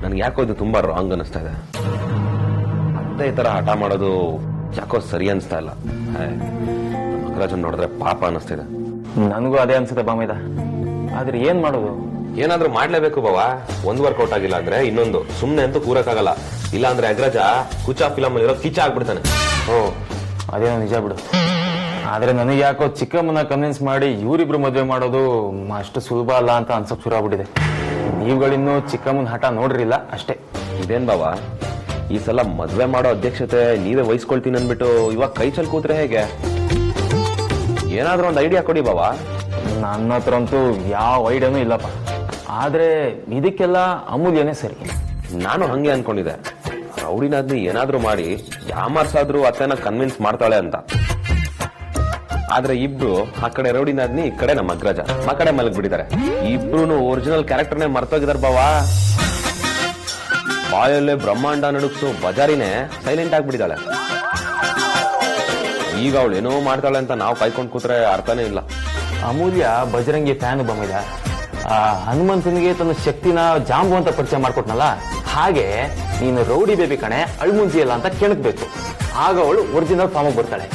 ನನ್ಗೆ ಯಾಕೋ ಇದು ತುಂಬಾ ರಾಂಗ್ ಅನಿಸ್ತಾ ಇದೆ. ಮತ್ತೆ ಈ ತರ ಹಠ ಮಾಡೋದು ಯಾಕೋ ಸರಿ ಅನಿಸ್ತಾ ಇಲ್ಲ. ಮಗರಾಜನ್ ನೋಡಿದ್ರೆ ಪಾಪ ಅನಿಸ್ತಿದೆ. ನನಗೂ ಅದೇ ಅನ್ಸುತ್ತೆ ಬಾಮೈದ. ಆದ್ರೆ ಏನ್ ಮಾಡೋದು? ಏನಾದ್ರೂ ಮಾಡ್ಲೇಬೇಕು ಬಾವಾ. ಒಂದು ವರ್ಕೌಟ್ ಆಗಿಲ್ಲ ಅಂದ್ರೆ ಇನ್ನೊಂದು. ಸುಮ್ನೆ ಅಂತೂ ಕೂರಕ್ಕಾಗಲ್ಲ. ಇಲ್ಲ ಅಂದ್ರೆ ಅಗ್ರಜ ಕುಚಾ ಫಿಲಮ್ ಇರೋ ಕಿಚ್ಚ ಆಗ್ಬಿಡ್ತಾನೆ. ಅದೇನೋ ನಿಜ ಬಿಡು. ಆದ್ರೆ ನನಗೆ ಯಾಕೋ ಚಿಕ್ಕಮ್ಮನ ಕನ್ವಿನ್ಸ್ ಮಾಡಿ ಇವರಿಬ್ರು ಮದ್ವೆ ಮಾಡೋದು ಅಷ್ಟು ಸುಲಭ ಅಲ್ಲ ಅಂತ ಅನ್ಸಕ್ ಶುರು ಆಗ್ಬಿಟ್ಟಿದೆ. ನೀವುಗಳಿನ್ನೂ ಚಿಕ್ಕಮ್ಮನ ಹಠ ನೋಡ್ರಿಲ್ಲ ಅಷ್ಟೇ. ಇದೇನ್ ಬಾವಾ, ಈ ಸಲ ಮದ್ವೆ ಮಾಡೋ ಅಧ್ಯಕ್ಷತೆ ನೀವೇ ವಹಿಸ್ಕೊಳ್ತೀನಿ ಅನ್ಬಿಟ್ಟು ಇವಾಗ ಕೈ ಚಲ್ ಕೂತ್ರೆ ಹೇಗೆ? ಏನಾದ್ರೂ ಒಂದು ಐಡಿಯಾ ಕೊಡಿ ಬಾವಾ. ನನ್ನ ಹತ್ರ ಅಂತೂ ಯಾವ ಐಡಿಯಾನೂ ಇಲ್ಲಪ್ಪ. ಆದ್ರೆ ಇದಕ್ಕೆಲ್ಲ ಅಮೂಲ್ಯನೇ ಸರಿ. ನಾನು ಹಂಗೆ ಅನ್ಕೊಂಡಿದ್ದೆ. ರೌಡಿನಾದ್ನಿ ಏನಾದ್ರೂ ಮಾಡಿ ಯಾಮಾರ್ಸಾದ್ರೂ ಅತ್ತೆನ ಕನ್ವಿನ್ಸ್ ಮಾಡ್ತಾಳೆ ಅಂತ. ಆದ್ರೆ ಇಬ್ರು ಆ ಕಡೆ ರೌಡಿನಾದ್ನಿ, ಈ ಕಡೆ ನಮ್ಮ ಅಗ್ರಜ ಆ ಕಡೆ ಮಲಗ್ ಬಿಟ್ಟಿದ್ದಾರೆ. ಇಬ್ರು ಒರಿಜಿನಲ್ ಕ್ಯಾರೆಕ್ಟರ್ನೇ ಮರ್ತೋಗಿದಾರ ಬಾವಾ. ಬಾಯಲ್ಲೇ ಬ್ರಹ್ಮಾಂಡ ನಡುಕ್ಸು ಬಜಾರಿನೇ ಸೈಲೆಂಟ್ ಆಗ್ಬಿಟ್ಟಿದ್ದಾಳೆ. ಈಗ ಅವಳು ಏನೋ ಮಾಡ್ತಾಳೆ ಅಂತ ನಾವು ಕಾಯ್ಕೊಂಡ್ ಕೂತ್ರೆ ಅರ್ಥನೇ ಇಲ್ಲ. ಅಮೂಲ್ಯ ಬಜರಂಗಿ ಫ್ಯಾನ್ ಬಮ್ಮಿದ. ಹನುಮಂತನಿಗೆ ತನ್ನ ಶಕ್ತಿನ ಜಾಂಬು ಅಂತ ಪರಿಚಯ ಮಾಡ್ಕೊಟ್ನಲ್ಲ, ಹಾಗೆ ನೀನು ರೌಡಿ ಬೇಬಿ ಕಣೆ ಅಳ್ಮುಂಜಿ ಇಲ್ಲ ಅಂತ ಕೆಣಕ್ಬೇಕು. ಆಗ ಅವಳು ಒರಿಜಿನಲ್ ಫಾರ್ಮ್ ಬರ್ತಾಳೆ.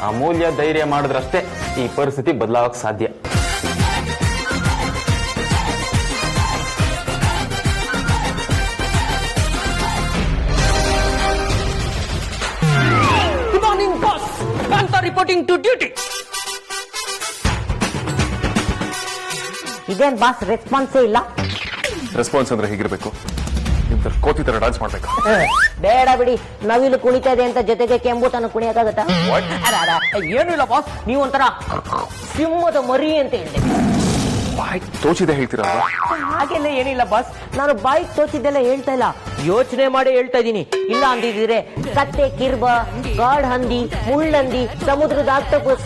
ಅಮೂಲ್ಯ ಧೈರ್ಯ ಮಾಡಿದ್ರಷ್ಟೇ ಈ ಪರಿಸ್ಥಿತಿ ಬದಲಾವಕ್ ಸಾಧ್ಯ. Good morning boss, Kantha reporting to duty. ಇದೇನ್ ಬಾಸ್ ರೆಸ್ಪಾನ್ಸೇ ಇಲ್ಲ? ರೆಸ್ಪಾನ್ಸ್ ಅಂದ್ರೆ ಹೀಗಿರ್ಬೇಕು, ಕೋತಿ ತರ ಡಾನ್ಸ್ ಮಾಡ್ಬೇಕು. ಬೇಡ ಬಿಡಿ, ನವಿಲು ಕುಣಿತಾ ಇದೆ ಅಂತ ಜೊತೆಗೆ ಕೆಂಬೂತನ ಕುಣಿಯಕ್ಕಾಗತ್ತಾ? ಏನು ಇಲ್ಲ ಬಾಸ್, ನೀವೊಂಥರ ಸಿಂಹದ ಮರಿ ಅಂತ ಹೇಳಿದೆ. ಬಾಯ್ ತೋಚಿದೆ ಹೇಳ್ತೀರಲ್ವಾ? ಹಾಗೆಲ್ಲ ಏನಿಲ್ಲ ಬಾಸ್, ನಾನು ಬಾಯಿಗೆ ತೋಚಿದ್ದೆಲ್ಲ ಹೇಳ್ತಾ ಇಲ್ಲ, ಯೋಚನೆ ಮಾಡಿ ಹೇಳ್ತಾ ಇದೀನಿ. ಇಲ್ಲ ಅಂದಿದ್ರೆ ಕತ್ತೆ, ಕಿರ್ಬ, ಗಾಡ್ ಹಂದಿ, ಮುಳ್ಳಂದಿ, ಸಮುದ್ರದ ಆಕ್ಟೋಪಸ್.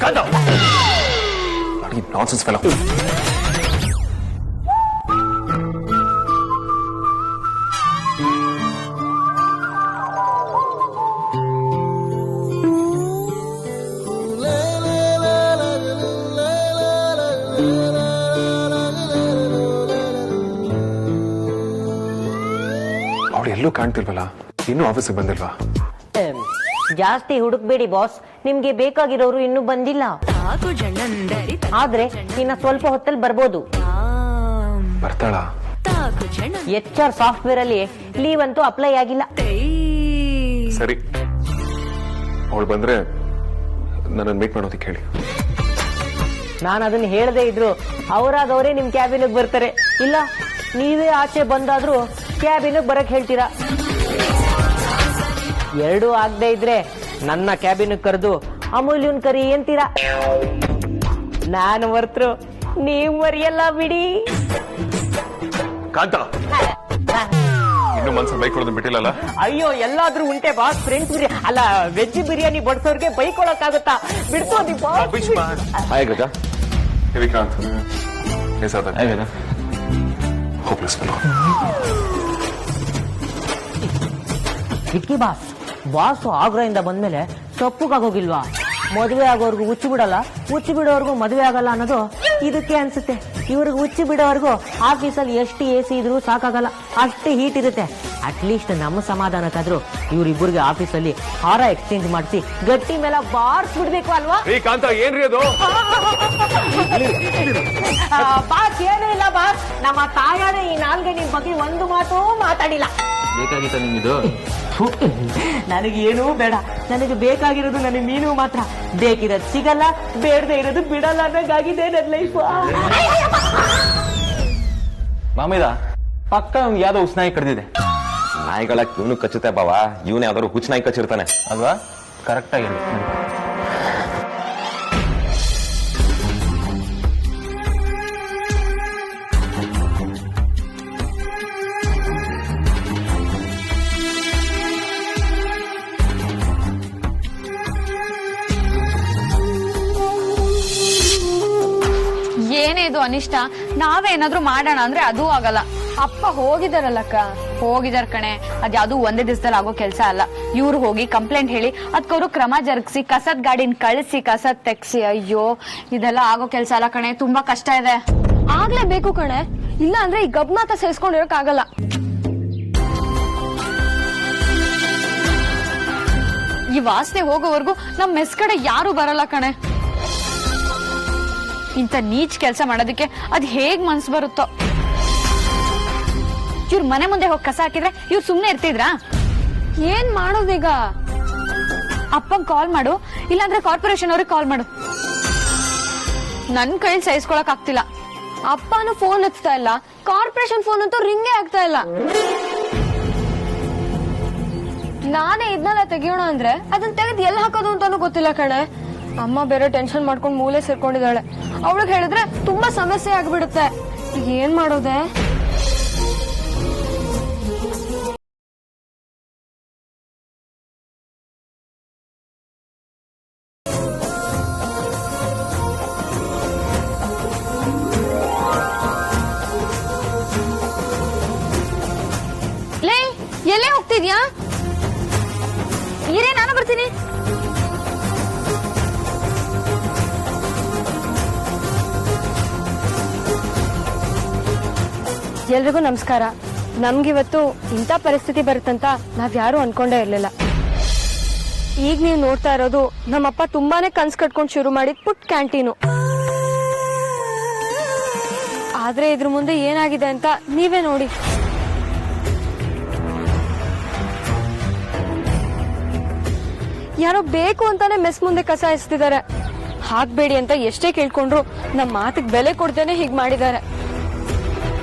Nonsense fellow. ಎಲ್ಲೂ ಕಾಣ್ತಿಲ್ವಲ್ಲ, ಇನ್ನೂ ಆಫೀಸಿಗೆ ಬಂದಿಲ್ವಾ? ಜಾಸ್ತಿ ಹುಡುಕ್ಬೇಡಿ ಬಾಸ್, ನಿಮ್ಗೆ ಬೇಕಾಗಿರೋರು ಇನ್ನೂ ಬಂದಿಲ್ಲ. ಆದ್ರೆ ಇನ್ನ ಸ್ವಲ್ಪ ಹೊತ್ತಲ್ಲಿ ಬರ್ಬೋದು. ಬರ್ತಾಳ? HR ಸಾಫ್ಟ್ವೇರ್ ಅಲ್ಲಿ ಲೀವ್ ಅಂತೂ ಅಪ್ಲೈ ಆಗಿಲ್ಲ. ಸರಿ, ಅವಳು ಬಂದ್ರೆ ನನ್ನನ್ನು ಮೀಟ್ ಮಾಡೋದಕ್ಕೆ ಹೇಳಿ. ನಾನು ಅದನ್ನ ಹೇಳದೇ ಇದ್ರು ಅವರಾದವರೇ ನಿಮ್ ಕ್ಯಾಬಿನ್ ಬರ್ತಾರೆ. ಇಲ್ಲ ನೀವೇ ಆಚೆ ಬಂದಾದ್ರೂ ಕ್ಯಾಬಿನ್ ಬರಕ್ ಹೇಳ್ತೀರಾ. ಎರಡೂ ಆಗದೆ ಇದ್ರೆ ನನ್ನ ಕ್ಯಾಬಿನ್ ಕರೆದು ಅಮೂಲ್ಯನ್ ಕರಿ ಅಂತೀರಾ. ನಾನು ಮರ್ತರು ನೀವ್ ಮರಿಯಲ್ಲ ಬಿಡಿ. ಕಾಂತ, ಇನ್ನು ಮನ್ಸಲ್ಲಿ ಬೈಕೊಳ್ಳೋದು ಬಿಟ್ಟಿಲ್ಲಲ್ಲ? ಅಯ್ಯೋ, ಎಲ್ಲಾದ್ರೂ ಉಂಟೆ ಬಾಸ್. ಫ್ರೆಂಡ್ಸ್ ಬಿರಿಯಾನಿ ಅಲ್ಲ, ವೆಜ್ ಬಿರಿಯಾನಿ ಬಡ್ಸೋರ್ಗೆ ಬೈಕೊಳಕ್ಕಾಗುತ್ತಾ? ಬಿಡ್ಸೋದಿ ಬಾಸ್. ಹಾಯ್ ಗಜ. ವಿಕ್ರಾಂತ್, ಕಿಟ್ಕಿ ಬಾಸ್, ಬಾಸು ಆಗ್ರಾಯಿಂದ ಬಂದ್ಮೇಲೆ ಸೊಪ್ಪುಗಾಗೋಗಿಲ್ವಾ? ಮದುವೆ ಆಗೋರ್ಗು ಹುಚ್ಚು ಬಿಡಲ್ಲ, ಹುಚ್ಚು ಬಿಡೋರ್ಗು ಮದುವೆ ಆಗಲ್ಲ ಅನ್ನೋದು ಇದಕ್ಕೆ ಅನ್ಸುತ್ತೆ. ಇವ್ರಿಗೆ ಹುಚ್ಚು ಬಿಡೋರ್ಗು ಆಫೀಸಲ್ಲಿ ಎಷ್ಟು AC ಇದ್ರೂ ಸಾಕಾಗಲ್ಲ, ಅಷ್ಟು ಹೀಟ್ ಇರುತ್ತೆ. ಅಟ್ಲೀಸ್ಟ್ ನಮ್ಮ ಸಮಾಧಾನಕ್ಕಾದ್ರೂ ಇವ್ರಿಬ್ಬರಿಗೆ ಆಫೀಸಲ್ಲಿ ಹಾರ ಎಕ್ಸ್ಚೇಂಜ್ ಮಾಡಿಸಿ ಗಟ್ಟಿ ಮೇಲೆ ಬಾರ್ಸ್ಬಿಡ್ಬೇಕು ಅಲ್ವಾ? ಏನ್ರಿ ಅದು? ಬಾಸ್ ಏನೂ ಇಲ್ಲ ಬಾಸ್, ನಮ್ಮ ತಾಯಾನೇ ಈ ನಾಲ್ಗೆ ನಿಮ್ ಬಗ್ಗೆ ಒಂದು ಮಾತು ಮಾತಾಡಿಲ್ಲ. ಬೇಕಾಗಿತ್ತ ನಿಮ್ದು? ನನಗೆ ಏನೂ ಬೇಡ, ನನಗೆ ಬೇಕಾಗಿರೋದು ನನಗೆ ಮೀನು ಮಾತ್ರ. ಬೇಕಿರೋದು ಸಿಗಲ್ಲ, ಬೇಡದೆ ಇರೋದು ಬಿಡಲ್ಲ ಅನ್ನೋಂಗಾಗಿದೆ ನನ್ನ ಲೈಫ್. ಮಾಮಿದ ಪಕ್ಕ ಯಾವ್ದೋ ಉಸ್ನಾಯಿ ಕಡ್ದಿದೆ. ನಾಯಿಗಳ ಇವನು ಕಚ್ಚುತ್ತೆ ಬಾವಾ, ಇವನ್ ಯಾವ್ದಾದ್ರು ಹುಚ್ಚ ನಾಯಿ ಕಚ್ಚಿರ್ತಾನೆ ಅಲ್ವಾ? ಕರೆಕ್ಟ್ ಆಗಿ ಏನೇ ಇದು ಅನಿಷ್ಟ, ನಾವೇನಾದ್ರೂ ಮಾಡೋಣ ಅಂದ್ರೆ ಅದೂ ಆಗಲ್ಲ. ಅಪ್ಪ ಹೋಗಿದಾರಲ್ಲಕ್ಕ. ಹೋಗಿದಾರ ಕಣೆ, ಅದ್ಯಾವ್ದು ಒಂದೇ ದಿವಸದಲ್ಲಿ ಆಗೋ ಕೆಲ್ಸ ಅಲ್ಲ. ಇವ್ರು ಹೋಗಿ ಕಂಪ್ಲೇಂಟ್ ಹೇಳಿ ಅದಕ್ಕವ್ರು ಕ್ರಮ ಜರುಗಿಸಿ ಕಸದ ಗಾಡಿನ ಕಳಿಸಿ ಕಸದ್ ತೆಗ್ಸಿ, ಅಯ್ಯೋ ಇದೆಲ್ಲ ಆಗೋ ಕೆಲ್ಸ ಅಲ್ಲ ಕಣೆ, ತುಂಬಾ ಕಷ್ಟ ಇದೆ. ಆಗ್ಲೇಬೇಕು ಕಣೆ, ಇಲ್ಲ ಅಂದ್ರೆ ಈ ಗಬ್ನಾತ ಸೇರ್ಸ್ಕೊಂಡಿರಕ್ ಆಗಲ್ಲ. ಈ ವಾಸನೆ ಹೋಗೋವರೆಗೂ ನಮ್ ಮೆಸ್ ಕಡೆ ಯಾರು ಬರಲ್ಲ ಕಣೆ. ಇಂಥ ನೀಚ್ ಕೆಲ್ಸ ಮಾಡೋದಕ್ಕೆ ಅದ್ ಹೇಗ್ ಮನ್ಸು ಬರುತ್ತೋ. ಇವ್ರ ಮನೆ ಮುಂದೆ ಹೋಗಿ ಕಸ ಹಾಕಿದ್ರೆ ಇವ್ರು ಸುಮ್ನೆ ಇರ್ತಿದ್ರಾ? ಏನ್ ಮಾಡೋದೀಗ? ಅಪ್ಪಂಗ್ ಕಾಲ್ ಮಾಡು, ಇಲ್ಲಾಂದ್ರೆ ಕಾರ್ಪೊರೇಷನ್ ಅವ್ರಿಗೆ ಕಾಲ್ ಮಾಡು. ನನ್ ಕೈಲಿ ಸಹಿಸ್ಕೊಳಕ್ ಆಗ್ತಿಲ್ಲ. ಅಪ್ಪನು ಫೋನ್ ಹಚ್ತಾ ಇಲ್ಲ, ಕಾರ್ಪೊರೇಷನ್ ಫೋನ್ ಅಂತೂ ರಿಂಗೇ ಆಗ್ತಾ ಇಲ್ಲ. ನಾನೇ ಇದನ್ನೆಲ್ಲ ತೆಗಿಯೋಣ ಅಂದ್ರೆ ಅದನ್ನ ತೆಗೆದು ಎಲ್ಲಿ ಹಾಕೋದು ಅಂತಾನು ಗೊತ್ತಿಲ್ಲ ಕಣೆ. ಅಮ್ಮ ಬೇರೆ ಟೆನ್ಷನ್ ಮಾಡ್ಕೊಂಡು ಮೂಲೆ ಸೇರ್ಕೊಂಡಿದ್ದಾಳೆ. ಅವಳಿಗೆ ಹೇಳಿದ್ರೆ ತುಂಬಾ ಸಮಸ್ಯೆ ಆಗ್ಬಿಡುತ್ತೆ. ಏನ್ ಮಾಡೋದೆ? ಎಲ್ಲೇ ಹೋಗ್ತಿದ್ಯಾ? ಇರೇ, ನಾನು ಬರ್ತೀನಿ. ಎಲ್ರಿಗೂ ನಮಸ್ಕಾರ. ನಮ್ಗಿವತ್ತು ಇಂಥ ಪರಿಸ್ಥಿತಿ ಬರುತ್ತಂತ ನಾವ್ಯಾರು ಅನ್ಕೊಂಡೇ ಇರ್ಲಿಲ್ಲ. ಈಗ ನೀವು ನೋಡ್ತಾ ಇರೋದು ನಮ್ಮಪ್ಪ ತುಂಬಾನೇ ಕನ್ಸ್ ಕಟ್ಕೊಂಡು ಶುರು ಮಾಡಿದ್ ಪುಟ್ ಕ್ಯಾಂಟೀನು. ಆದ್ರೆ ಇದ್ರ ಮುಂದೆ ಏನಾಗಿದೆ ಅಂತ ನೀವೇ ನೋಡಿ. ಯಾರೋ ಬೇಕು ಅಂತಾನೆ ಮೆಸ್ ಮುಂದೆ ಕಸ ಎಸ್ತಿದ್ದಾರೆ. ಹಾಕ್ಬೇಡಿ ಅಂತ ಎಷ್ಟೇ ಕೇಳ್ಕೊಂಡ್ರು ನಮ್ ಮಾತಿಗೆ ಬೆಲೆ ಕೊಡ್ದೇನೆ ಹೀಗ್ ಮಾಡಿದ್ದಾರೆ.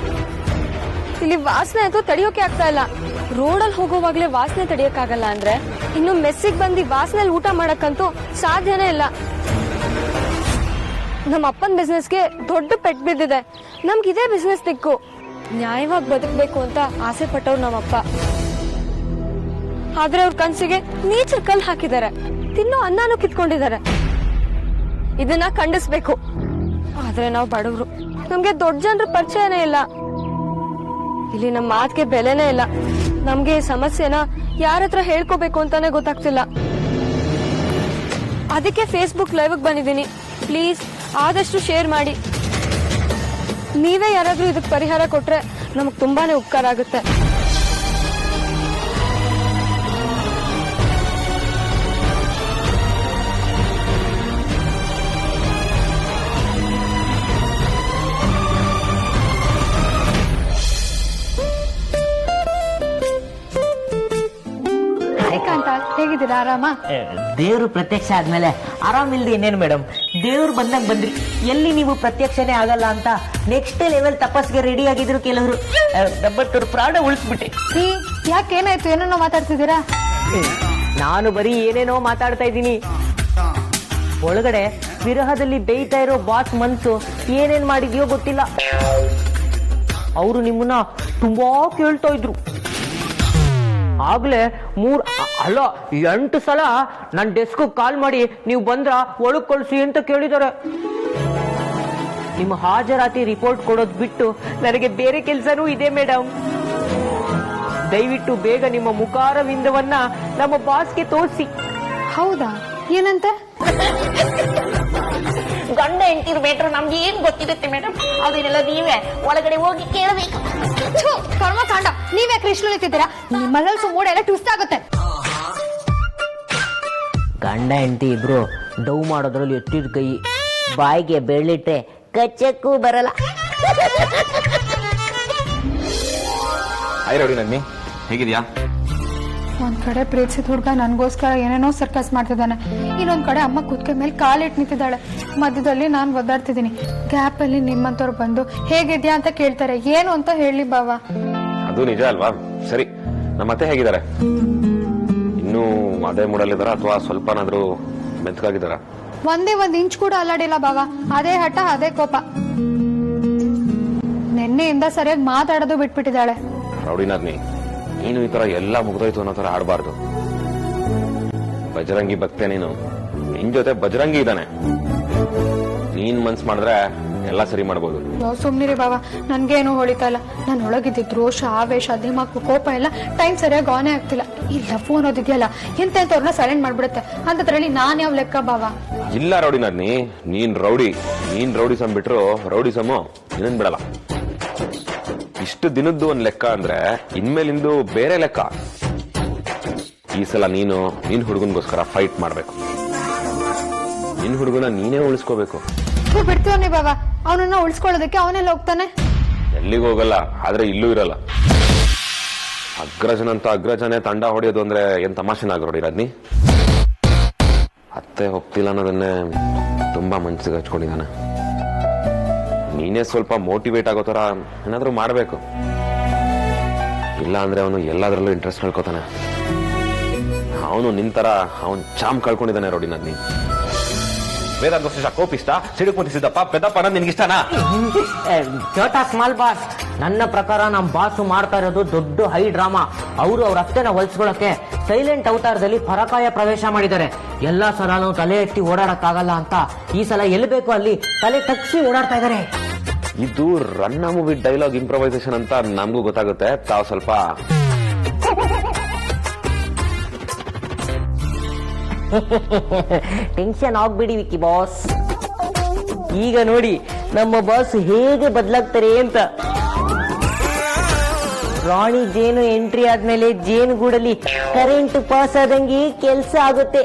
ಇಲ್ಲಿ ವಾಸನೆ ಅಂತೂ ತಡಿಯೋಕೆ ಆಗ್ತಾ ಇಲ್ಲ. ರೋಡಲ್ಲಿ ಹೋಗೋವಾಗ್ಲೇ ವಾಸನೆ ತಡಿಯಕ್ಕಾಗಲ್ಲ ಅಂದ್ರೆ ಇನ್ನು ಮೆಸ್ಸಿಗೆ ಬಂದು ವಾಸನೆಯಲ್ಲಿ ಊಟ ಮಾಡಕ್ಕಂತೂ ಸಾಧ್ಯನೇ ಇಲ್ಲ. ನಮ್ಮ ಅಪ್ಪನ ಬಿಸ್ನೆಸ್ಗೆ ದೊಡ್ಡ ಪೆಟ್ ಬಿದ್ದಿದೆ. ನಮ್ಗಿದೇ ಬಿಸ್ನೆಸ್ ದಿಕ್ಕು. ನ್ಯಾಯವಾಗಿ ಬದುಕಬೇಕು ಅಂತ ಆಸೆ ಪಟ್ಟವ್ರು ನಮ್ಮಪ್ಪ. ಆದ್ರೆ ಅವ್ರ ಕನ್ಸಿಗೆ ನೀಚರ್ ಕಲ್ ಹಾಕಿದ್ದಾರೆ. ತಿನ್ನೋ ಅನ್ನನೂ ಕಿತ್ಕೊಂಡಿದ್ದಾರೆ. ಇದನ್ನ ಖಂಡಿಸ್ಬೇಕು. ಆದ್ರೆ ನಾವು ಬಡವರು, ನಮ್ಗೆ ದೊಡ್ಡ ಜನರ ಪರಿಚಯನೇ ಇಲ್ಲ. ಇಲ್ಲಿ ನಮ್ಮ ಮಾತಿಗೆ ಬೆಲೆನೇ ಇಲ್ಲ. ನಮ್ಗೆ ಈ ಸಮಸ್ಯೆನ ಯಾರ ಹತ್ರ ಹೇಳ್ಕೋಬೇಕು ಅಂತಾನೆ ಗೊತ್ತಾಗ್ತಿಲ್ಲ. ಅದಕ್ಕೆ ಫೇಸ್ಬುಕ್ ಲೈವ್ ಬಂದಿದ್ದೀನಿ. ಪ್ಲೀಸ್ ಆದಷ್ಟು ಶೇರ್ ಮಾಡಿ. ನೀವೇ ಯಾರಾದ್ರೂ ಇದಕ್ಕೆ ಪರಿಹಾರ ಕೊಟ್ರೆ ನಮಗ್ ತುಂಬಾನೇ ಉಪಕಾರ ಆಗುತ್ತೆ. ಹೇಗಿದ್ದೀರಾ? ಆರಾಮ? ದೇವ್ರು ಪ್ರತ್ಯಕ್ಷ ಆದ್ಮೇಲೆ ಆರಾಮಿಲ್ರಿ ಇನ್ನೇನು ಮೇಡಮ್. ದೇವ್ರು ಬಂದಂಗ್ ಬಂದ್ರಿ. ಎಲ್ಲಿ ನೀವು ಪ್ರತ್ಯಕ್ಷನೇ ಆಗಲ್ಲ ಅಂತ ನೆಕ್ಸ್ಟ್ ಲೆವೆಲ್ ತಪಸ್ಗೆ ರೆಡಿ ಆಗಿದ್ರು ಕೆಲವರು. ಬಟ್ ಅವ್ರ ಪ್ರಾಣ ಉಳಿಸ್ಬಿಟ್ಟೆ. ಯಾಕೇನಾಯ್ತು? ಏನೇನೋ ಮಾತಾಡ್ತಿದ್ದೀರಾ? ನಾನು ಬರೀ ಏನೇನೋ ಮಾತಾಡ್ತಾ ಇದ್ದೀನಿ. ಒಳಗಡೆ ವಿರಹದಲ್ಲಿ ಬೇಯ್ತಾ ಇರೋ ಬಾಸ್ ಮನ್ಸು ಏನೇನ್ ಮಾಡಿದ್ಯೋ ಗೊತ್ತಿಲ್ಲ. ಅವರು ನಿಮ್ಮನ್ನ ತುಂಬಾ ಕೇಳ್ತಾ ಇದ್ರು. ಆಗ್ಲೇ 8 ಸಲ ನನ್ನ ಡೆಸ್ಕ್ ಕಾಲ್ ಮಾಡಿ ನೀವು ಬಂದ್ರ ಒಳಗ್ ಕಳ್ಸಿ ಅಂತ ಕೇಳಿದಾರೆ. ನಿಮ್ಮ ಹಾಜರಾತಿ ರಿಪೋರ್ಟ್ ಕೊಡೋದ್ ಬಿಟ್ಟು ನನಗೆ ಬೇರೆ ಕೆಲ್ಸನೂ ಇದೆ ಮೇಡಮ್. ದಯವಿಟ್ಟು ಬೇಗ ನಿಮ್ಮ ಮುಖಾರವಿಂದವನ್ನ ನಮ್ಮ ಬಾಸ್ಗೆ ತೋರಿಸಿ. ಹೌದಾ? ಏನಂತೆ? ಗಂಡ ಹೆಂಡತಿರು ಮೇಟ್ರು ನಮ್ಗೆ ಏನ್ ಗೊತ್ತಿರುತ್ತೆ ಮೇಡಮ್? ಅದನ್ನೆಲ್ಲ ನೀವೇ ಒಳಗಡೆ ಹೋಗಿ ಕೇಳಬೇಕು. ಕರ್ಮಕಾಂಡ. ನೀವೇ ಕೃಷ್ಣ ನಿಂತಿದ್ದೀರಾ? ನಿಮ್ಮಲ್ಲಿ ಮೂಡ ಎಲ್ಲ ಟ್ವಿಸ್ಟ್ ಆಗುತ್ತೆ. ಗಂಡ ಹೆಂಡತಿ ಇಬ್ರು ಡೌ ಮಾಡೋದ್ರಲ್ಲಿ ಎತ್ತಿದ ಕೈ ಬಾಯಿಗೆ ಬೆಳ್ಳಿಟ್ರೆ ಕಚ್ಚಕ್ಕೂ ಬರಲ್ಲ. ಹಾಯ್ ರೌಡಿ ನನ್ನಿ, ಹೇಗಿದ್ಯಾ? ಒಂದ್ ಕಡೆ ಪ್ರೀತಿಸಿದ ಹುಡುಗ ನನ್ಗೋಸ್ಕರ ಏನೇನೋ ಸರ್ಕಸ್ ಮಾಡ್ತಿದ್ದಾನೆ. ಇನ್ನೊಂದ್ ಕಡೆ ಅಮ್ಮ ಕುತ್ಕೆ ಮೇಲೆ ಕಾಲಿಟ್ಟು ನಿಂತಿದ್ದಾಳೆ. ಮಧ್ಯದಲ್ಲಿ ನಾನ್ ಒದ್ದಾಡ್ತಿದ್ದೀನಿ. ಗ್ಯಾಪ್ ಅಲ್ಲಿ ನಿಮ್ಮಂತವ್ರು ಬಂದು ಹೇಗಿದ್ಯಾ ಅಂತ ಕೇಳ್ತಾರೆ. ಏನು ಅಂತ ಹೇಳಿ ಬಾವ? ಅದು ನಿಜ ಅಲ್ವಾ? ಸರಿ, ನಮ್ಮ ಅತ್ತೆ ಹೇಗಿದ್ದಾರೆ? ಇನ್ನೂ ಅದೇ ಮೂಡಲ್ಲಿದಾರ ಅಥವಾ ಸ್ವಲ್ಪನಾದ್ರೂ ಮೆತ್ತಗಾಗಿದ್ದಾರ? ಒಂದ್ ಇಂಚ್ ಕೂಡ ಅಲ್ಲಾಡಿಲ್ಲ ಬಾವ. ಅದೇ ಹಠ, ಅದೇ ಕೋಪ. ನಿನ್ನೆಯಿಂದ ಸರಿಯಾಗಿ ಮಾತಾಡೋದು ಬಿಟ್ಬಿಟ್ಟಿದ್ದಾಳೆ. ರೌಡಿನಾದ್ನಿ, ನೀನು ಈ ತರ ಎಲ್ಲ ಮುಗ್ದೋಯ್ತು ಅನ್ನೋ ತರ ಆಡಬಾರ್ದು. ಬಜರಂಗಿ ಭಕ್ತೆ ನೀನು. ನಿನ್ ಜೊತೆ ಬಜರಂಗಿ ಇದ್ದಾನೆ. ನೀನ್ ಮನ್ಸ್ ಮಾಡಿದ್ರೆ ಎಲ್ಲ ಸರಿ ಮಾಡ್ಬೋದು. ಸುಮ್ನಿರಿ ಬಾವ, ನನ್ಗೇನು ಹೊಳಿತಾ ಇಲ್ಲ. ನಾನು ಒಳಗಿದ್ದಿದ್ ರೋಷ, ಆವೇಶ, ದಿಮಾಕು, ಕೋಪ ಎಲ್ಲ ಟೈಮ್ ಸರಿಯಾಗಿ ಆನೇ ಆಗ್ತಿಲ್ಲ. ಇಲ್ಲ ಫೋನ್ ಓದಿದ್ಯಲ್ಲ ಎಂತೆಂತವ್ರನ್ನ ಸೈಲೆಂಟ್ ಮಾಡ್ಬಿಡುತ್ತೆ. ಅಂತದ್ರಲ್ಲಿ ನಾನ್ ಯಾವ ಲೆಕ್ಕ ಬಾವ? ಇಲ್ಲ ರೌಡಿನಾದ್ನಿ, ನೀನ್ ರೌಡಿಸಮ್ ಬಿಟ್ರು ರೌಡಿಸಮು ಇನ್ನೊಂದ್ ಬಿಡಲ್ಲ. ಇಷ್ಟು ದಿನದ್ದು ಒಂದ್ ಲೆಕ್ಕ ಅಂದ್ರೆ ಇನ್ಮೇಲಿಂದು ಬೇರೆ ಲೆಕ್ಕ. ಈ ಸಲ ನಿನ್ ಹುಡುಗನ್ಗೋಸ್ಕರ ಫೈಟ್ ಮಾಡ್ಬೇಕು. ನಿನ್ ಹುಡುಗನ ನೀನೇ ಉಳಿಸ್ಕೋಬೇಕು. ಬಿಡ್ತೀವನಿ ಬಾಬಾ, ಅವನನ್ನ ಉಳಿಸ್ಕೊಳ್ಳೋದಕ್ಕೆ ಅವನೆಲ್ಲ ಹೋಗ್ತಾನೆ. ಎಲ್ಲಿಗೂ ಹೋಗಲ್ಲ, ಆದ್ರೆ ಇಲ್ಲೂ ಇರಲ್ಲ. ಅಗ್ರಜನಂತ ಅಗ್ರಜನೇ ತಂಡ ಹೊಡೆಯೋದು ಅಂದ್ರೆ ಏನ್ ತಮಾಷೆನಾಗ ರದ್ನಿ. ಅತ್ತೆ ಹೋಗ್ತಿಲ್ಲ ಅನ್ನೋದನ್ನೇ ತುಂಬಾ ಮನ್ಸಿಗೆ ಹಚ್ಕೊಂಡಿದ್ದಾನೆ. ನೀನೇ ಸ್ವಲ್ಪ ಮೋಟಿವೇಟ್ ಆಗೋ ತರ ಏನಾದ್ರೂ ಮಾಡ್ಬೇಕು. ಇಲ್ಲ ಅಂದ್ರೆ ಅವನು ಎಲ್ಲಾದ್ರಲ್ಲೂ ಇಂಟ್ರೆಸ್ಟ್ ಕಳ್ಕೊತಾನೆ. ಅವನು ನಿಂತರ ಅವನ್ ಚಾಮ್ ಕಳ್ಕೊಂಡಿದ್ದಾನೆ ರೋಡಿ ನದ್ನಿ. ವೇದಾಂತ ಕೋಪಿಷ್ಟ ಸಿಡುಕು ಸಿದ್ದಪ್ಪ ಪೆದ್ದಪ್ಪ ಅನ್ನೋದು ನಿನ್ಗಿಷ್ಟನಾ? ಚೋಟಾ ಸ್ಮಾಲ್ ಬಾಸ್, ನನ್ನ ಪ್ರಕಾರ ನಮ್ ಬಾಸು ಮಾಡ್ತಾ ಇರೋದು ದೊಡ್ಡ ಹೈ ಡ್ರಾಮಾ. ಅವರು ಅವ್ರ ಅತ್ತೆನ ಹೊಲ್ಸ್ಕೊಳಕ್ಕೆ ಸೈಲೆಂಟ್ ಅವತಾರದಲ್ಲಿ ಪರಕಾಯ ಪ್ರವೇಶ ಮಾಡಿದ್ದಾರೆ. ಎಲ್ಲಾ ಸಲನೂ ತಲೆ ಎತ್ತಿ ಓಡಾಡಕ್ಕಾಗಲ್ಲ ಅಂತ ಈ ಸಲ ಎಲ್ಲಿ ಬೇಕು ಅಲ್ಲಿ ತಲೆ ತಗ್ಸಿ ಓಡಾಡ್ತಾ ಇದಾರೆ. ಇದು ರನ್ನ ಮೂವಿ ಡೈಲಾಗ್ ಇಂಪ್ರವೈಸೇಷನ್ ಅಂತ ನಮಗೂ ಗೊತ್ತಾಗುತ್ತೆ. ತಾವು ಸ್ವಲ್ಪ ಟೆನ್ಷನ್ ಆಗ್ಬಿಡಿ ವಿಕ್ಕಿ ಬಾಸ್. ಈಗ ನೋಡಿ ನಮ್ಮ ಬಾಸ್ ಹೇಗೆ ಬದಲಾಗ್ತಾರೆ ಅಂತ. ರಾಣಿ ಜೇನು ಎಂಟ್ರಿ ಆದ್ಮೇಲೆ ಜೇನುಗೂಡಲ್ಲಿ ಕರೆಂಟ್ ಪಾಸ್ ಆದಂಗೆ ಕೆಲಸ ಆಗುತ್ತೆ.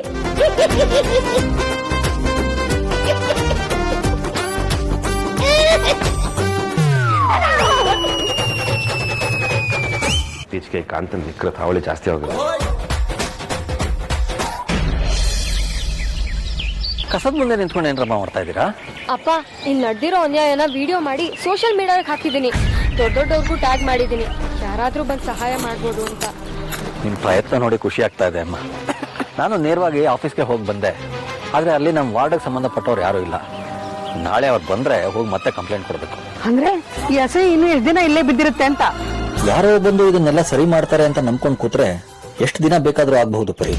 ಇತ್ತೀಚೆಗೆ ಕಾಂತನ್ ವಿಕ್ರತ್ ಹಾವಳಿ ಜಾಸ್ತಿ ಆಗುತ್ತೆ. ಕಸದ ಮುಂದೆ ನಿಂತ್ಕೊಂಡು ಏನ್ರಮ್ಮ ಮಾಡ್ತಾ ಇದ್ದೀರಾ? ಅಪ್ಪ, ಇಲ್ಲಿ ನಡೆದಿರೋ ಅನ್ಯಾಯನ ವಿಡಿಯೋ ಮಾಡಿ ಸೋಷಿಯಲ್ ಮೀಡಿಯಾಗೆ ಹಾಕಿದ್ದೀನಿ. ದೊಡ್ಡವ್ರಿಗೂ ಟ್ಯಾಗ್ ಮಾಡಿದ್ದೀನಿ. ಯಾರಾದ್ರೂ ಬಂದು ಸಹಾಯ ಮಾಡ್ಬೋದು ಅಂತ. ನಿಮ್ ಪ್ರಯತ್ನ ನೋಡಿ ಖುಷಿ ಆಗ್ತಾ ಇದೆ ಅಮ್ಮ. ನಾನು ನೇರವಾಗಿ ಆಫೀಸ್ಗೆ ಹೋಗಿ ಬಂದೆ, ಆದ್ರೆ ಅಲ್ಲಿ ನಮ್ಮ ವಾರ್ಡ್ಗೆ ಸಂಬಂಧಪಟ್ಟವ್ರು ಯಾರು ಇಲ್ಲ. ನಾಳೆ ಅವ್ರು ಬಂದ್ರೆ ಹೋಗಿ ಮತ್ತೆ ಕಂಪ್ಲೇಂಟ್ ಕೊಡ್ಬೇಕು. ಅಂದ್ರೆ ಈ ಹಸೆ ಇನ್ನು ಎಷ್ಟು ದಿನ ಇಲ್ಲೇ ಬಿದ್ದಿರುತ್ತೆ ಅಂತ? ಯಾರೋ ಬಂದು ಇದನ್ನೆಲ್ಲ ಸರಿ ಮಾಡ್ತಾರೆ ಅಂತ ನಂಬ್ಕೊಂಡು ಕೂತ್ರೆ ಎಷ್ಟು ದಿನ ಬೇಕಾದ್ರೂ ಆಗಬಹುದು ಪರಿ.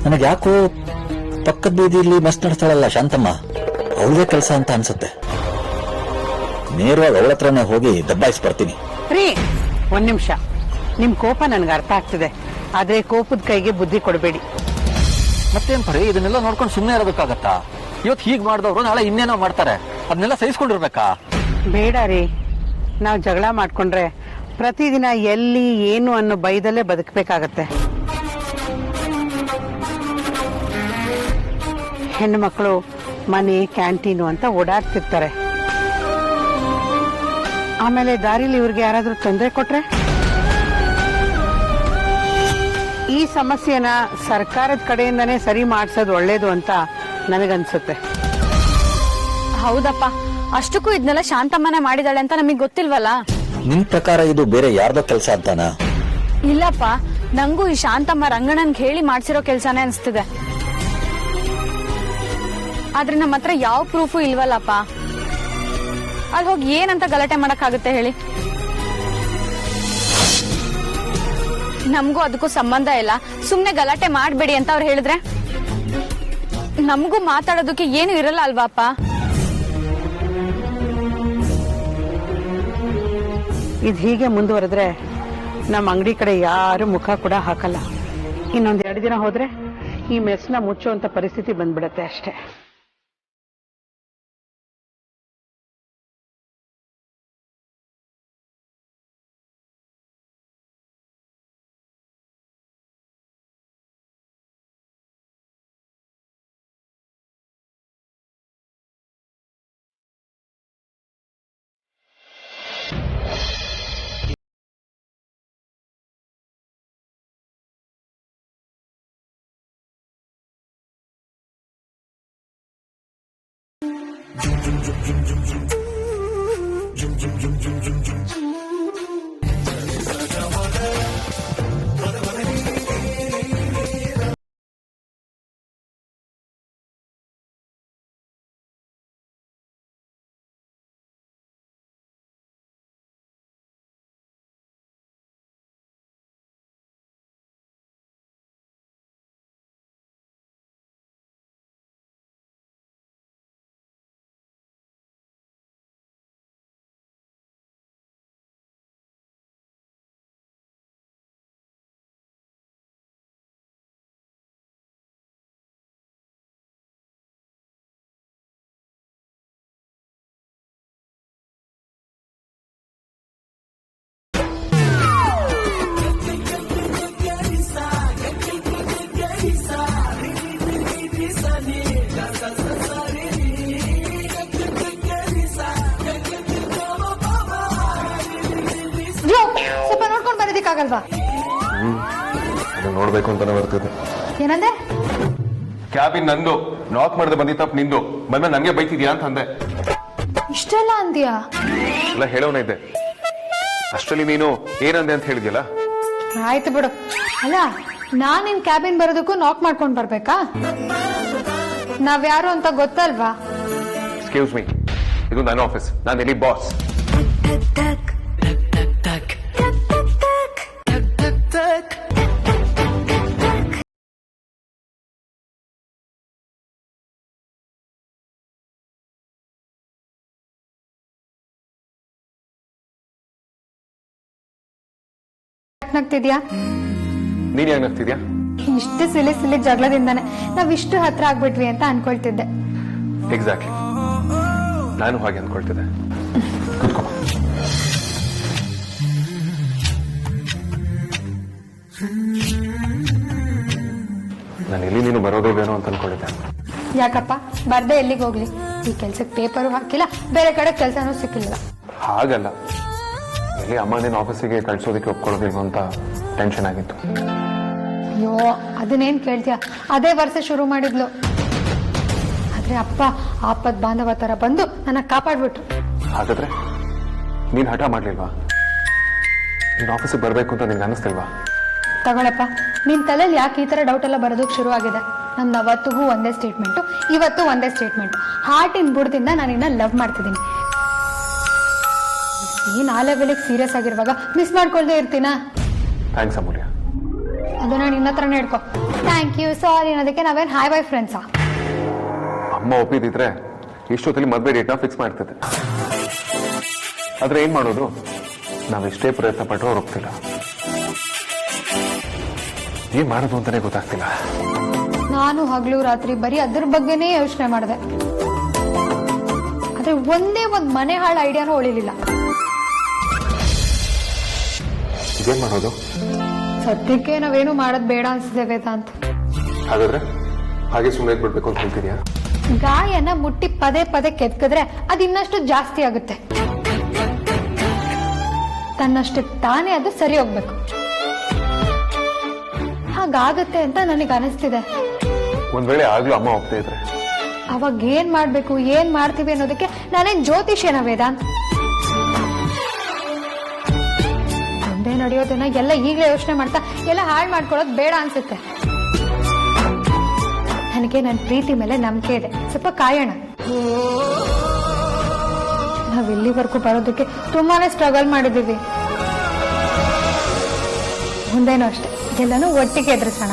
ನನಗೆ ಯಾಕೋ ಪಕ್ಕದ ಬೀದಿಯಲ್ಲಿ ಮೆಸ್ ನಡೆಸ್ತಾಳಲ್ಲ ಶಾಂತಮ್ಮ, ಅವಳದೇ ಕೆಲಸ ಅಂತ ಅನ್ಸುತ್ತೆ. ನೇರವಾಗಿ ಅವಳ ಹತ್ರನೇ ಹೋಗಿ ದಬ್ಬಾಯಿಸಿ ಬರ್ತೀನಿ. ರೀ, ಒಂದ್ ನಿಮಿಷ. ನಿಮ್ ಕೋಪ ನನ್ಗೆ ಅರ್ಥ ಆಗ್ತಿದೆ, ಆದ್ರೆ ಕೋಪದ ಕೈಗೆ ಬುದ್ಧಿ ಕೊಡಬೇಡಿ. ಮತ್ತೇನ್ ಪರಿ, ಇದನ್ನೆಲ್ಲ ನೋಡ್ಕೊಂಡು ಸುಮ್ಮನೆ ಇರೋದಕ್ಕಾಗತ್ತಾ? ಇವತ್ತು ಹೀಗ್ ಮಾಡಿದವ್ರು ನಾಳೆ ಇನ್ನೇನೋ ಮಾಡ್ತಾರೆ, ಅದನ್ನೆಲ್ಲ ಸಹಿಸ್ಕೊಂಡಿರ್ಬೇಕಾ? ಬೇಡ ರೀ, ನಾವ್ ಜಗಳ ಮಾಡ್ಕೊಂಡ್ರೆ ಪ್ರತಿದಿನ ಎಲ್ಲಿ ಏನು ಅನ್ನೋ ಬೈದಲ್ಲೇ ಬದುಕಬೇಕಾಗತ್ತೆ. ಹೆಣ್ಣು ಮಕ್ಕಳು ಮನೆ ಕ್ಯಾಂಟೀನು ಅಂತ ಓಡಾಡ್ತಿರ್ತಾರೆ. ಆಮೇಲೆ ದಾರಿಲಿ ಇವ್ರಿಗೆ ಯಾರಾದ್ರೂ ತೊಂದರೆ ಕೊಟ್ರೆ ಈ ಸಮಸ್ಯೆನ ಸರ್ಕಾರದ ಕಡೆಯಿಂದನೇ ಸರಿ ಮಾಡ್ಸೋದು ಒಳ್ಳೇದು ಅಂತ ನನಗನ್ಸುತ್ತೆ. ಹೌದಪ್ಪ, ಅಷ್ಟಕ್ಕೂ ಇದನ್ನೆಲ್ಲ ಶಾಂತಮ್ಮನೆ ಮಾಡಿದಾಳೆ ಅಂತ ನಮಗ್ ಗೊತ್ತಿಲ್ವಲ್ಲ. ನಿಮ್ ಪ್ರಕಾರ ಇದು ಬೇರೆ ಯಾರ್ದೋ ಕೆಲಸ ಅಂತಾನಾ? ಇಲ್ಲಪ್ಪ, ನಂಗೂ ಈ ಶಾಂತಮ್ಮ ರಂಗಣ್ಣನ್ಗೆ ಹೇಳಿ ಮಾಡ್ಸಿರೋ ಕೆಲ್ಸಾನೇ ಅನ್ಸ್ತಿದೆ. ಆದ್ರೆ ನಮ್ಮ ಹತ್ರ ಯಾವ ಪ್ರೂಫು ಇಲ್ವಲ್ಲಪ್ಪ. ಅಲ್ಲಿ ಹೋಗಿ ಏನಂತ ಗಲಾಟೆ ಮಾಡಕ್ಕಾಗುತ್ತೆ ಹೇಳಿ? ನಮಗೂ ಅದಕ್ಕೂ ಸಂಬಂಧ ಇಲ್ಲ, ಸುಮ್ನೆ ಗಲಾಟೆ ಮಾಡ್ಬೇಡಿ ಅಂತ ಅವ್ರು ಹೇಳಿದ್ರೆ ನಮಗೂ ಮಾತಾಡೋದಕ್ಕೆ ಏನು ಇರಲ್ಲ ಅಲ್ವಾ ಅಪ್ಪ? ಇದು ಹೀಗೆ ಮುಂದುವರೆದ್ರೆ ನಮ್ಮ ಅಂಗಡಿ ಕಡೆ ಯಾರು ಮುಖ ಕೂಡ ಹಾಕಲ್ಲ. ಇನ್ನೊಂದ್ 2 ದಿನ ಹೋದ್ರೆ ಈ ಮೆಸ್ನ ಮುಚ್ಚುವಂತ ಪರಿಸ್ಥಿತಿ ಬಂದ್ಬಿಡತ್ತೆ ಅಷ್ಟೇ. ಆಗಲ್ವಾ? ಅದನ್ನ ನೋಡ್ಬೇಕು ಅಂತಾನೆ ಬರ್ತಿದ್ದೆ. ಏನಂದೆ? ಕ್ಯಾಬಿನ್ ನಂದು, ನಾಕ್ ಮಾಡದೆ ಬಂದಿ ತಪ್ಪು ನಿಂದು, ಬಂದ್ಮೇಲೆ ನಂಗೆ ಬೈತಿದ್ಯಾ ಅಂತ ಅಂದೆ. ಇಷ್ಟೆಲ್ಲ ಅಂದ್ಯಾ? ಎಲ್ಲ ಹೇಳೋನ ಇದ್ದೆ, ಅಷ್ಟರಲ್ಲಿ ನೀನು ಏನಂದೆ ಅಂತ ಹೇಳಿದ್ಯಲ್ಲ. ಆಯ್ತು ಬಿಡು. ಅಲ್ಲ, ನಾನ್ ನಿನ್ ಕ್ಯಾಬಿನ್ ಬರೋದಕ್ಕೂ ನಾಕ್ ಮಾಡ್ಕೊಂಡ್ ಬರ್ಬೇಕಾ? ನಾವ್ಯಾರು ಅಂತ ಗೊತ್ತಲ್ವಾ? ಎಕ್ಸ್ಕ್ಯೂಸ್ ಮೀ, ಇದು ನನ್ನ ಆಫೀಸ್, ನಾನು ಇಲ್ಲಿ ಬಾಸ್. ನಗ್ತಿದ್ಯಾ? ನೀನ್ ಯಾಕೆ ನಗ್ತಿದ್ಯಾ? ಇಷ್ಟು ಸಿಲಿ ಜಗಳದಿಂದಾನೆ ನಾವ್ ಇಷ್ಟು ಹತ್ರ ಆಗ್ಬಿಟ್ವಿ ಅಂತ ಅನ್ಕೊಳ್ತಿದ್ದೆ. ಎಕ್ಸಾಕ್ಟ್ಲಿ, ನಾನು ಹಾಗೆ ಅನ್ಕೊಳ್ತಿದ್ದೆ. ಕೂತ್ಕೋ. ನಾನು ಎಲ್ಲಿ ನೀನು ಬರೋದೇನೋ ಅಂತ ಅನ್ಕೊಂಡಿದ್ದೆ. ಯಾಕಪ್ಪ ಬರ್ದೆ ಎಲ್ಲಿಗೆ ಹೋಗ್ಲಿ? ಈ ಕೆಲ್ಸಕ್ಕೆ ಪೇಪರು ಹಾಕಿಲ್ಲ, ಬೇರೆ ಕಡೆ ಕೆಲ್ಸನೂ ಸಿಕ್ಕಿಲ್ಲ. ಹಾಗಲ್ಲ, ಎಲ್ಲಿ ಅಮ್ಮ ನೀನು ಆಫೀಸಿಗೆ ಕಳ್ಸೋದಕ್ಕೆ ಒಪ್ಕೊಳ್ಳೋದಿಲ್ವ ಅಂತ ಟೆನ್ಷನ್ ಆಗಿತ್ತು. ಅಯ್ಯೋ, ಅದನ್ನೇನ್ ಕೇಳ್ತೀಯ, ಅದೇ ವರ್ಷ ಶುರು ಮಾಡಿದ್ಲು. ಆದ್ರೆ ಅಪ್ಪ ಆಪತ್ ಬಾಂಧವ ತರ ಬಂದು ನನ್ನ ಕಾಪಾಡ್ಬಿಟ್ರು. ಹಾಗಾದ್ರೆ ನೀನ್ ಹಠ ಮಾಡ್ಲಿಲ್ವಾ? ನೀನ್ ಆಫೀಸಿಗೆ ಬರ್ಬೇಕು ಅಂತ ನಿನ್ಗೆ ಅನಿಸ್ತಿಲ್ವಾ? ತಗೊಳಪ್ಪ, ನಿನ್ ತಲೆಯಲ್ಲಿ ಯಾಕೆ ಈ ತರ ಡೌಟ್ ಎಲ್ಲ ಬರೋದಕ್ಕೆ ಶುರು ಆಗಿದೆ? ನಮ್ದು ಅವತ್ತಿಗೂ ಒಂದೇ ಸ್ಟೇಟ್ಮೆಂಟ್, ಇವತ್ತು ಒಂದೇ ಸ್ಟೇಟ್ಮೆಂಟ್. ಹಾರ್ಟಿನ ಬುಡದಿಂದ ನಾನಿನ್ನ ಲವ್ ಮಾಡ್ತಿದ್ದೀನಿ. ನೀನ್ ಆ ಲೆವೆಲ್ಗೆ ಸೀರಿಯಸ್ ಆಗಿರುವಾಗ ಮಿಸ್ ಮಾಡ್ಕೊಳ್ದೇ ಇರ್ತೀನಾ? ಥ್ಯಾಂಕ್ಸ್ ಅಮೂಲ್ಯ. ಅದನ್ನ ನಿನ್ನ ಹತ್ರನೇ ಇಟ್ಕೋ. ಥ್ಯಾಂಕ್ ಯು, ಸಾರಿ ಅನ್ನೋದಕ್ಕೆ ನಾವೇನ್ ಹಾಯ್ ಬಾಯ್ ಫ್ರೆಂಡ್ಸಾ? ಅಮ್ಮ ಒಪ್ಪಿದಿದ್ರೆ ಇಷ್ಟೊತ್ತಲ್ಲಿ ಮದ್ವೆ ಡೇಟ್ನ ಫಿಕ್ಸ್ ಮಾಡ್ತಿದ್ದೆ. ಆದ್ರೆ ಏನ್ ಮಾಡೋದು, ನಾವೆಷ್ಟೇ ಪ್ರಯತ್ನ ಪಟ್ಟರು ಅವ್ರು ಒಪ್ತಿಲ್ಲ. ಏನ್ ಮಾಡೋದು ಅಂತಾನೆ ಗೊತ್ತಾಗ್ತಿಲ್ಲ. ನಾನು ಹಗಲು ರಾತ್ರಿ ಬರೀ ಅದ್ರ ಬಗ್ಗೆನೇ ಯೋಚನೆ ಮಾಡಿದೆ. ಆದ್ರೆ ಒಂದೇ ಒಂದ್ ಮನೆ ಹಾಳು ಐಡಿಯಾನು ಉಳಿಲಿಲ್ಲ. ಏನ್ ಮಾಡೋದು? ಸದ್ಯಕ್ಕೆ ನಾವೇನು ಮಾಡೋದ್ ಬೇಡ ಅನ್ಸಿದೆ ವೇದಾಂತ್. ಹಾಗಾದ್ರೆ ಹಾಗೆ ಸುಮ್ಮನೆ ಬಿಡ್ಬೇಕು ಅಂತ ಹೇಳ್ತಿದ್ಯಾ? ಗಾಯನ ಮುಟ್ಟಿ ಪದೇ ಪದೇ ಕೆತ್ಕಿದ್ರೆ ಅದು ಇನ್ನಷ್ಟು ಜಾಸ್ತಿ ಆಗುತ್ತೆ. ತನ್ನಷ್ಟಕ್ಕೆ ತಾನೇ ಅದು ಸರಿ ಹೋಗ್ಬೇಕು. ಹಾಗಾಗತ್ತೆ ಅಂತ ನನಗೆ ಅನಿಸ್ತಿದೆ. ಒಂದ್ ವೇಳೆ ಆಗ್ಲೂ ಅಮ್ಮ ಒಪ್ಪದೇ ಇದ್ರೆ ಅವಾಗ ಏನ್ ಮಾಡ್ಬೇಕು, ಏನ್ ಮಾಡ್ತೀವಿ ಅನ್ನೋದಕ್ಕೆ ನಾನೇನ್ ಜ್ಯೋತಿಷ್ಯನ ವೇದಾಂತ್? ಮುಂದೆ ನಡೆಯೋದನ್ನ ಎಲ್ಲ ಈಗಲೇ ಯೋಚನೆ ಮಾಡ್ತಾ ಎಲ್ಲ ಹಾಳು ಮಾಡ್ಕೊಳ್ಳೋದು ಬೇಡ ಅನ್ಸುತ್ತೆ. ನನಗೆ ನನ್ನ ಪ್ರೀತಿ ಮೇಲೆ ನಂಬಿಕೆ ಇದೆ, ಸ್ವಲ್ಪ ಕಾಯೋಣ. ನಾವ್ ಇಲ್ಲಿವರೆಗೂ ಬರೋದಕ್ಕೆ ತುಂಬಾನೇ ಸ್ಟ್ರಗಲ್ ಮಾಡಿದೀವಿ. ಮುಂದೇನೂ ಅಷ್ಟೇ, ಎಲ್ಲನೂ ಒಟ್ಟಿಗೆ ಎದುರಿಸೋಣ.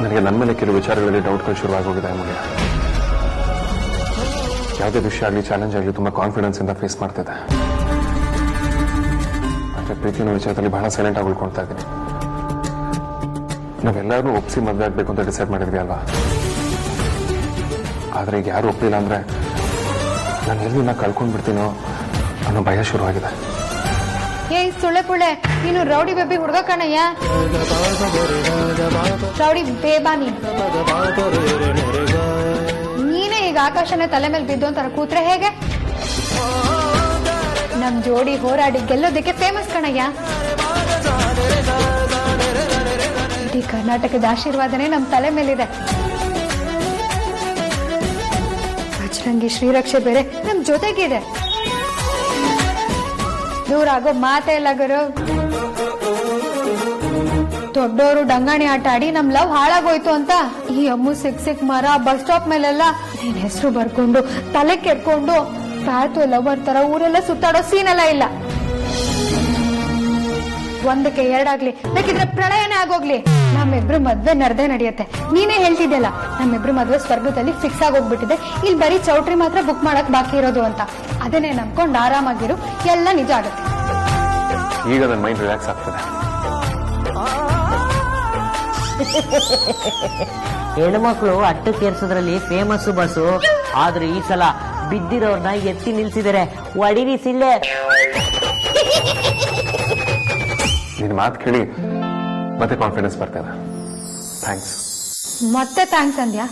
ನನಗೆ ನನ್ನ ಮೇಲೆ ಕೆಲವು ವಿಚಾರಗಳಲ್ಲಿ ಡೌಟ್ಗಳು ಶುರುವಾಗೋಗಿದೆ ಅಮೂಲ್ಯ. ಯಾವುದೇ ವಿಷಯ ಆಗಲಿ, ಚಾಲೆಂಜ್ ಆಗಲಿ ತುಂಬಾ ಕಾನ್ಫಿಡೆನ್ಸ್ ಇಂದ ಫೇಸ್ ಮಾಡ್ತಿದ್ದೆ. ಆದ್ರೆ ಪ್ರೀತಿಯ ವಿಚಾರದಲ್ಲಿ ಬಹಳ ಸೈಲೆಂಟ್ ಆಗಿ ಉಳ್ಕೊಳ್ತಾ ಇದ್ದೀನಿ. ನಾವೆಲ್ಲರೂ ಒಪ್ಪಿಸಿ ಮದುವೆ ಆಗ್ಬೇಕು ಅಂತ ಡಿಸೈಡ್ ಮಾಡಿದ್ವಿ ಅಲ್ವಾ? ಆದ್ರೆ ಈಗ ಯಾರು ಒಪ್ಪಿಲ್ಲ ಅಂದ್ರೆ ನಾನು ಎಲ್ಲಿ ಕಳ್ಕೊಂಡ್ಬಿಡ್ತೀನೋ ಅನ್ನೋ ಭಯ ಶುರುವಾಗಿದೆ. ಏಯ್ ಸುಳ್ಳೆ ಪುಳ್ಳೆ, ನೀನು ರೌಡಿ ಬೇಬಿ ಹುಡುಗ ಕಣಯ್ಯ. ರೌಡಿ ಬೇಬಾ ನೀನೇ ಈಗ ಆಕಾಶನೇ ತಲೆ ಮೇಲೆ ಬಿದ್ದು ಅಂತಾರ ಕೂತ್ರೆ ಹೇಗೆ? ನಮ್ ಜೋಡಿ ಹೋರಾಡಿ ಗೆಲ್ಲೋದಕ್ಕೆ ಫೇಮಸ್ ಕಣಯ್ಯ. ಇಡೀ ಕರ್ನಾಟಕದ ಆಶೀರ್ವಾದನೇ ನಮ್ ತಲೆ ಮೇಲಿದೆ. ಬಜರಂಗಿ ಶ್ರೀರಕ್ಷೆ ಬೇರೆ ನಮ್ ಜೊತೆಗಿದೆ. ದೂರ ಆಗೋ ಮಾತೇ ಇಲ್ಲ ಗುರು. ದೊಡ್ಡವರು ಡಂಗಾಣಿ ಆಟ ಆಡಿ ನಮ್ ಲವ್ ಹಾಳಾಗೋಯ್ತು ಅಂತ ಈ ಅಮ್ಮು ಸಿಕ್ ಮರ ಬಸ್ ಸ್ಟಾಪ್ ಮೇಲೆಲ್ಲ ನಿನ್ ಹೆಸರು ಬರ್ಕೊಂಡು ತಲೆ ಕೆರ್ಕೊಂಡು ಪ್ಯಾತು ಲವರ್ ತರ ಊರೆಲ್ಲ ಸುತ್ತಾಡೋ ಸೀನ್ ಎಲ್ಲ ಇಲ್ಲ. ಒಂದಕ್ಕೆ ಎರಡಾಗ್ಲಿ, ಬೇಕಿದ್ರೆ ಪ್ರಳಯನೇ ಆಗೋಗ್ಲಿ, ನಮ್ಮಿಬ್ರು ಮದ್ವೆ ನಡೆಯುತ್ತೆ. ನೀನೇ ಹೇಳ್ತಿದ್ದೆಲ್ಲ ನಮ್ಮಿಬ್ರು ಮದ್ವೆ ಸ್ವರ್ಗದಲ್ಲಿ ಫಿಕ್ಸ್ ಆಗೋಗ್ಬಿಟ್ಟಿದೆ, ಇಲ್ಲಿ ಬರೀ ಚೌಟ್ರಿ ಮಾತ್ರ ಬುಕ್ ಮಾಡಕ್ ಬಾಕಿ ಇರೋದು ಅಂತ. ಅದನ್ನೇ ನಂಬ್ಕೊಂಡು ಆರಾಮಾಗಿರು, ಎಲ್ಲ ನಿಜ ಆಗುತ್ತೆ. ಈಗ ನನ್ನ ಮೈಂಡ್ ರಿಲ್ಯಾಕ್ಸ್ ಆಗ್ತದೆ. ಹೆಣ್ಮಕ್ಳು ಅಟ್ಟಕ್ಕೇರ್ಸೋದ್ರಲ್ಲಿ ಫೇಮಸ್ ಬಸ್ಸು. ಆದ್ರೆ ಈ ಸಲ ಬಿದ್ದಿರೋರ್ನ ಎತ್ತಿ ನಿಲ್ಸಿದಾರೆ. ಒಡಿರಿ ಸಿಳ್ಳೆ. ನಿನ್ ಮಾತು ಕೇಳಿ ಮತ್ತೆ ಕಾನ್ಫಿಡೆನ್ಸ್ ಬರ್ತದೆ. ಥ್ಯಾಂಕ್ಸ್. ಮತ್ತೆ ಥ್ಯಾಂಕ್ಸ್ ಅಂದ್ಯಾ?